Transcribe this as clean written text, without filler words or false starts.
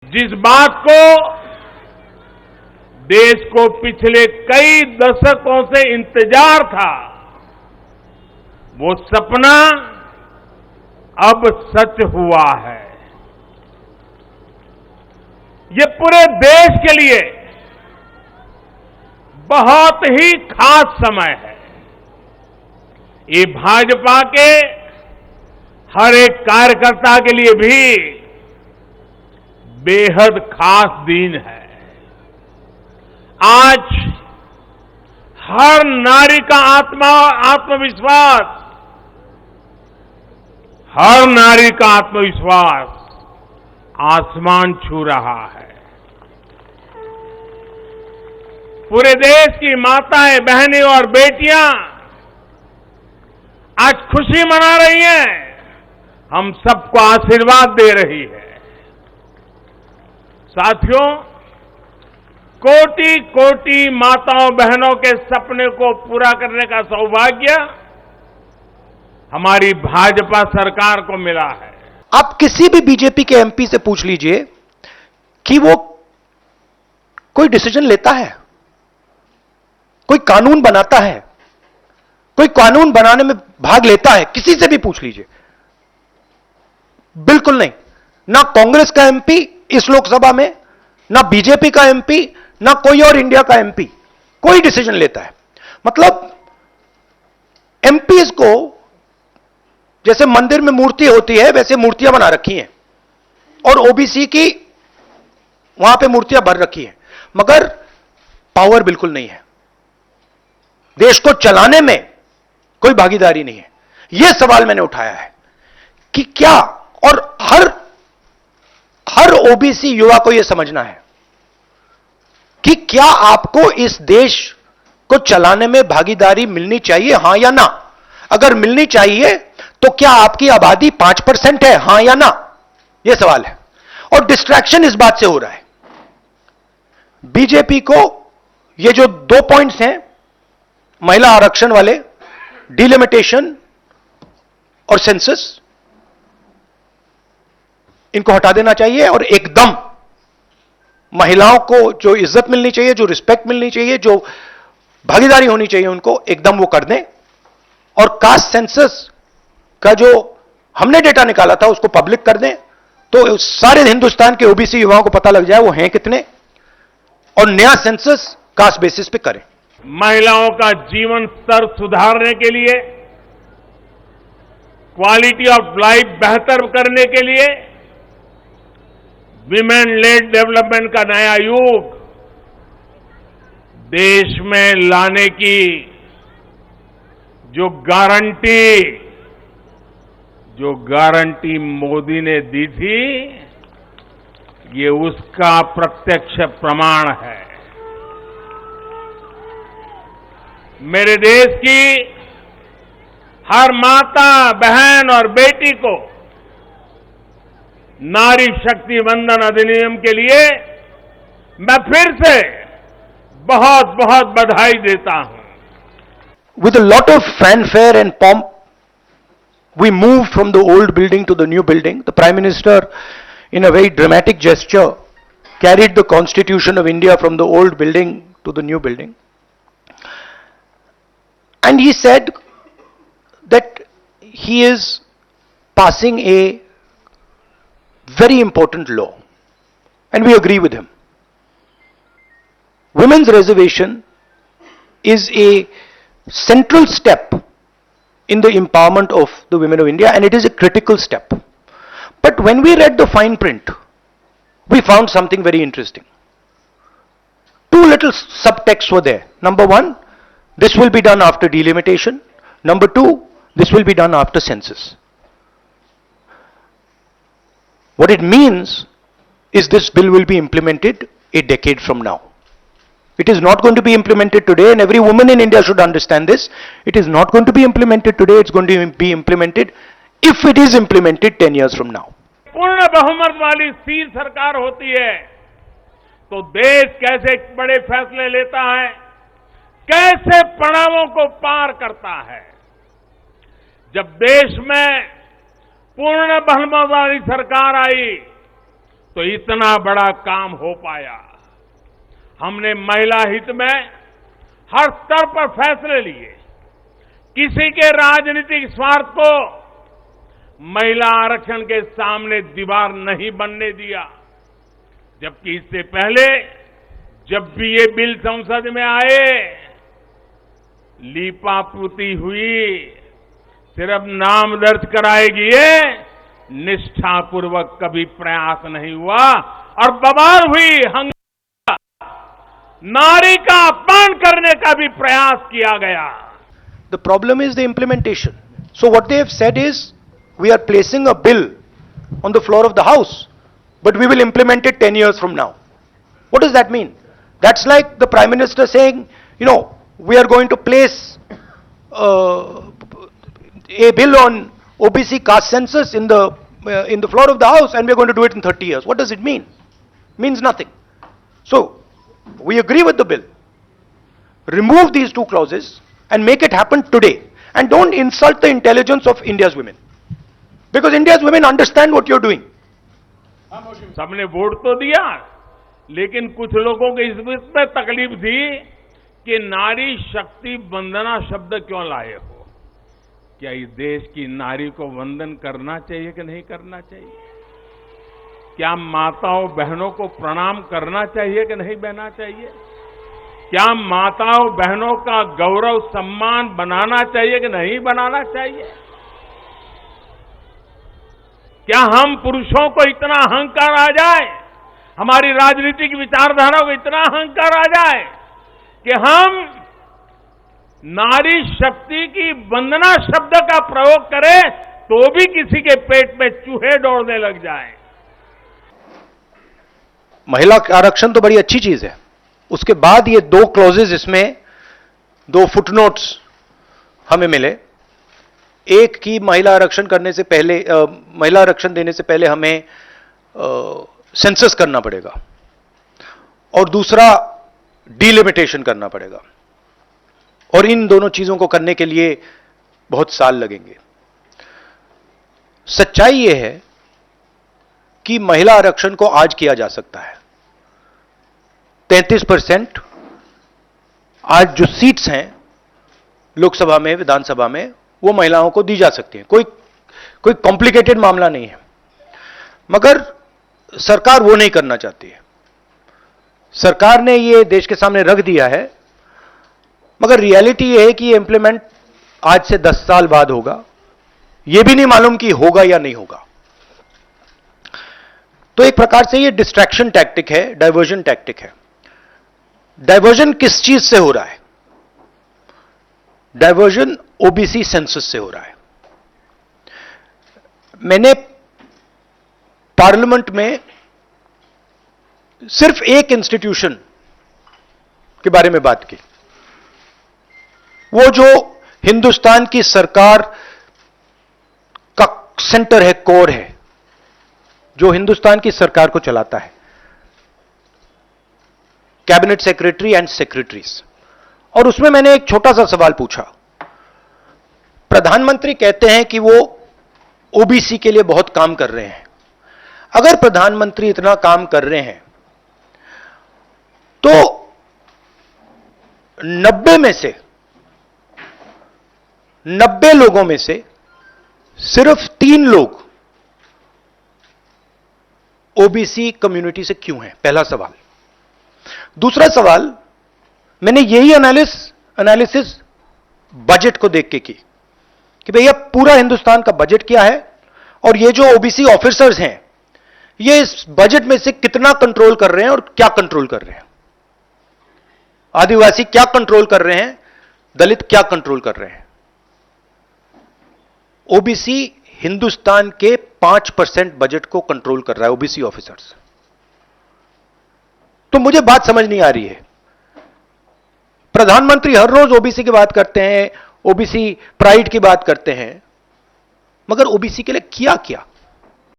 जिस बात को देश को पिछले कई दशकों से इंतजार था, वो सपना अब सच हुआ है। ये पूरे देश के लिए बहुत ही खास समय है। ये भाजपा के हर एक कार्यकर्ता के लिए भी बेहद खास दिन है। आज हर नारी का आत्मविश्वास, हर नारी का आत्मविश्वास आसमान छू रहा है। पूरे देश की माताएं, बहनें और बेटियां आज खुशी मना रही हैं, हम सबको आशीर्वाद दे रही है। साथियों, कोटि कोटि माताओं बहनों के सपने को पूरा करने का सौभाग्य हमारी भाजपा सरकार को मिला है। आप किसी भी बीजेपी के एमपी से पूछ लीजिए कि वो कोई डिसीजन लेता है, कोई कानून बनाता है, कोई कानून बनाने में भाग लेता है, किसी से भी पूछ लीजिए, बिल्कुल नहीं। ना कांग्रेस का एमपी इस लोकसभा में, ना बीजेपी का एमपी, ना कोई और इंडिया का एमपी कोई डिसीजन लेता है। मतलब एमपीज को जैसे मंदिर में मूर्ति होती है वैसे मूर्तियां बना रखी हैं और ओबीसी की वहां पे मूर्तियां भर रखी हैं, मगर पावर बिल्कुल नहीं है। देश को चलाने में कोई भागीदारी नहीं है। यह सवाल मैंने उठाया है कि क्या, और हर ओबीसी युवा को यह समझना है कि क्या आपको इस देश को चलाने में भागीदारी मिलनी चाहिए, हां या ना? अगर मिलनी चाहिए तो क्या आपकी आबादी 5% है, हां या ना? यह सवाल है। और डिस्ट्रैक्शन इस बात से हो रहा है। बीजेपी को ये जो 2 पॉइंट्स हैं, महिला आरक्षण वाले, डिलिमिटेशन और सेंसस, इनको हटा देना चाहिए और एकदम महिलाओं को जो इज्जत मिलनी चाहिए, जो रिस्पेक्ट मिलनी चाहिए, जो भागीदारी होनी चाहिए, उनको एकदम वो कर दें। और कास्ट सेंसस का जो हमने डेटा निकाला था उसको पब्लिक कर दें, तो सारे हिंदुस्तान के ओबीसी युवाओं को पता लग जाए वो हैं कितने, और नया सेंसस कास्ट बेसिस पे करें। महिलाओं का जीवन स्तर सुधारने के लिए, क्वालिटी ऑफ लाइफ बेहतर करने के लिए विमेन लेड डेवलपमेंट का नया युग देश में लाने की जो गारंटी मोदी ने दी थी, ये उसका प्रत्यक्ष प्रमाण है। मेरे देश की हर माता, बहन और बेटी को नारी शक्ति वंदन अधिनियम के लिए मैं फिर से बहुत बहुत बधाई देता हूं। With a lot of fanfare and pomp, we moved from the old building to the new building. The Prime Minister, in a very dramatic gesture, carried the Constitution of India from the old building to the new building. And he said that he is passing a very important law. And we agree with him. Women's reservation is a central step in the empowerment of the women of India, and it is a critical step. But when we read the fine print, we found something very interesting. Two little subtexts were there. Number one, this will be done after delimitation. Number two, this will be done after census. What it means is this bill will be implemented a decade from now. It is not going to be implemented today, and every woman in India should understand this. It is not going to be implemented today, it's going to be implemented, if it is implemented, 10 years from now. पूर्ण बहुमत वाली स्थिर सरकार होती है तो देश कैसे बड़े फैसले लेता है, कैसे पड़ावों को पार करता है। जब देश में पूर्ण बहुमत वाली सरकार आई तो इतना बड़ा काम हो पाया। हमने महिला हित में हर स्तर पर फैसले लिए, किसी के राजनीतिक स्वार्थ को महिला आरक्षण के सामने दीवार नहीं बनने दिया। जबकि इससे पहले जब भी ये बिल संसद में आए, लीपापोती हुई, सिर्फ नाम दर्ज कराएगी ये, निष्ठापूर्वक कभी प्रयास नहीं हुआ और बवाल हुई, हंगामा, नारी का अपमान करने का भी प्रयास किया गया। The problem is the implementation. So what they have said is, we are placing a bill on the floor of the House, but we will implement it 10 years from now. What does that mean? That's like the Prime Minister saying, we are going to place a bill on OBC caste census in the floor of the House, and we are going to do it in 30 years. What does it mean? Means nothing. So, we agree with the bill. Remove these two clauses and make it happen today. And don't insult the intelligence of India's women. Because India's women understand what you're doing. सबने vote तो दिया, लेकिन कुछ लोगों को इस पे तकलीफ थी कि नारी शक्ति वंदना शब्द क्यों लाए हो। क्या इस देश की नारी को वंदन करना चाहिए कि नहीं करना चाहिए? क्या माताओं बहनों को प्रणाम करना चाहिए कि नहीं करना चाहिए? क्या माताओं बहनों का गौरव सम्मान बनाना चाहिए कि नहीं बनाना चाहिए? क्या हम पुरुषों को इतना अहंकार आ जाए, हमारी राजनीतिक विचारधारा को इतना अहंकार आ जाए कि हम नारी शक्ति की वंदना शब्द का प्रयोग करें तो भी किसी के पेट में चूहे दौड़ने लग जाएं? महिला आरक्षण तो बड़ी अच्छी चीज है, उसके बाद ये दो क्लॉजेज, इसमें दो फुटनोट्स हमें मिले। एक की महिला आरक्षण करने से पहले, महिला आरक्षण देने से पहले हमें सेंसस करना पड़ेगा, और दूसरा डिलिमिटेशन करना पड़ेगा, और इन दोनों चीजों को करने के लिए बहुत साल लगेंगे। सच्चाई यह है कि महिला आरक्षण को आज किया जा सकता है। 33% आज जो सीट्स हैं लोकसभा में, विधानसभा में, वो महिलाओं को दी जा सकती है। कोई कॉम्प्लिकेटेड मामला नहीं है, मगर सरकार वो नहीं करना चाहती है। सरकार ने ये देश के सामने रख दिया है, मगर रियलिटी ये है कि ये इंप्लीमेंट आज से 10 साल बाद होगा। ये भी नहीं मालूम कि होगा या नहीं होगा। तो एक प्रकार से ये डिस्ट्रैक्शन टैक्टिक है, डाइवर्जन टैक्टिक है। डाइवर्जन किस चीज से हो रहा है? डाइवर्जन ओबीसी सेंसस से हो रहा है। मैंने पार्लियामेंट में सिर्फ एक इंस्टीट्यूशन के बारे में बात की, वो जो हिंदुस्तान की सरकार का सेंटर है, कोर है, जो हिंदुस्तान की सरकार को चलाता है, कैबिनेट सेक्रेटरी एंड सेक्रेटरीज। और उसमें मैंने एक छोटा सा सवाल पूछा। प्रधानमंत्री कहते हैं कि वो ओबीसी के लिए बहुत काम कर रहे हैं। अगर प्रधानमंत्री इतना काम कर रहे हैं तो 90 लोगों में से सिर्फ 3 लोग ओबीसी कम्युनिटी से क्यों हैं? पहला सवाल। दूसरा सवाल, मैंने यही एनालिसिस बजट को देख के की कि भैया पूरा हिंदुस्तान का बजट क्या है और ये जो ओबीसी ऑफिसर्स हैं ये इस बजट में से कितना कंट्रोल कर रहे हैं और क्या कंट्रोल कर रहे हैं। आदिवासी क्या कंट्रोल कर रहे हैं, दलित क्या कंट्रोल कर रहे हैं। ओबीसी हिंदुस्तान के 5% बजट को कंट्रोल कर रहा है, ओबीसी ऑफिसर्स। तो मुझे बात समझ नहीं आ रही है। प्रधानमंत्री हर रोज ओबीसी की बात करते हैं, ओबीसी प्राइड की बात करते हैं, मगर ओबीसी के लिए किया क्या?